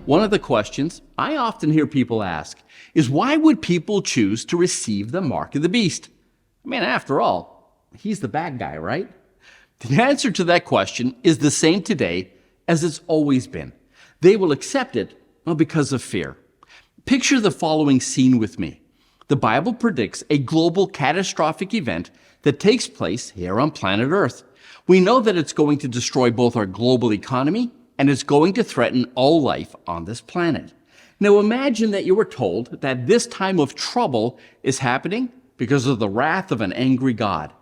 One of the questions I often hear people ask is, why would people choose to receive the mark of the beast? I mean, after all, he's the bad guy, right? The answer to that question is the same today as it's always been. They will accept it, well, because of fear. Picture the following scene with me. The Bible predicts a global catastrophic event that takes place here on planet Earth. We know that it's going to destroy both our global economy and it's going to threaten all life on this planet. Now imagine that you were told that this time of trouble is happening because of the wrath of an angry God.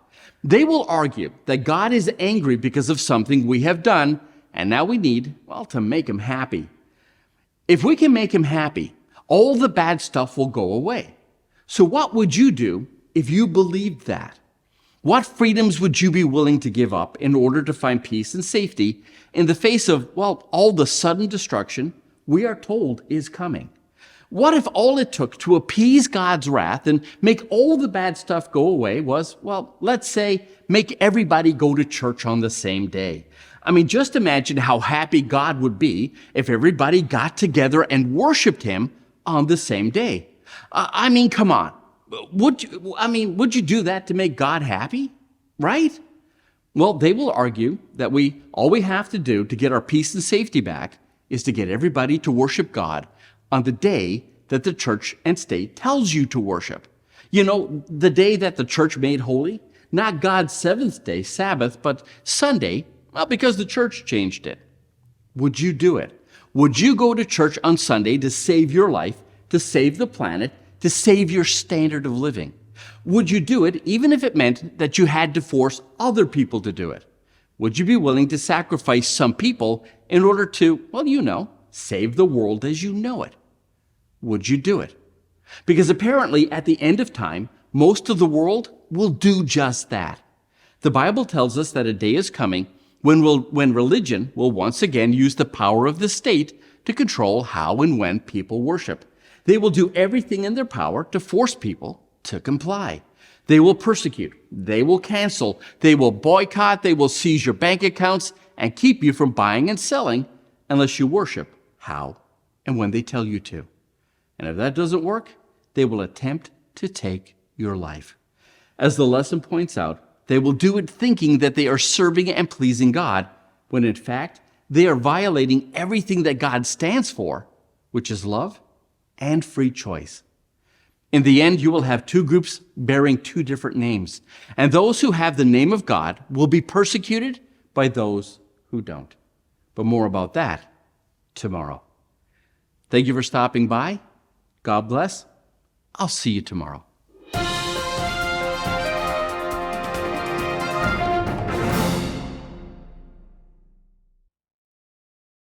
They will argue that God is angry because of something we have done, and now we need, well, to make him happy. If we can make him happy, all the bad stuff will go away. So what would you do if you believed that? What freedoms would you be willing to give up in order to find peace and safety in the face of, well, all the sudden destruction we are told is coming? What if all it took to appease God's wrath and make all the bad stuff go away was, well, let's say, make everybody go to church on the same day? I mean, just imagine how happy God would be if everybody got together and worshiped him on the same day. I mean, come on. Would you do that to make God happy? Right? Well, they will argue that all we have to do to get our peace and safety back is to get everybody to worship God on the day that the church and state tells you to worship. You know, the day that the church made holy, not God's seventh day, Sabbath, but Sunday, well, because the church changed it. Would you do it? Would you go to church on Sunday to save your life, to save the planet, to save your standard of living? Would you do it even if it meant that you had to force other people to do it? Would you be willing to sacrifice some people in order to, well, save the world as you know it? Would you do it? Because apparently at the end of time, most of the world will do just that. The Bible tells us that a day is coming when religion will once again use the power of the state to control how and when people worship. They will do everything in their power to force people to comply. They will persecute. They will cancel. They will boycott. They will seize your bank accounts and keep you from buying and selling unless you worship how and when they tell you to. And if that doesn't work, they will attempt to take your life. As the lesson points out, they will do it thinking that they are serving and pleasing God, when in fact, they are violating everything that God stands for, which is love and free choice. In the end, you will have two groups bearing two different names, and those who have the name of God will be persecuted by those who don't. But more about that tomorrow. Thank you for stopping by. God bless. I'll see you tomorrow.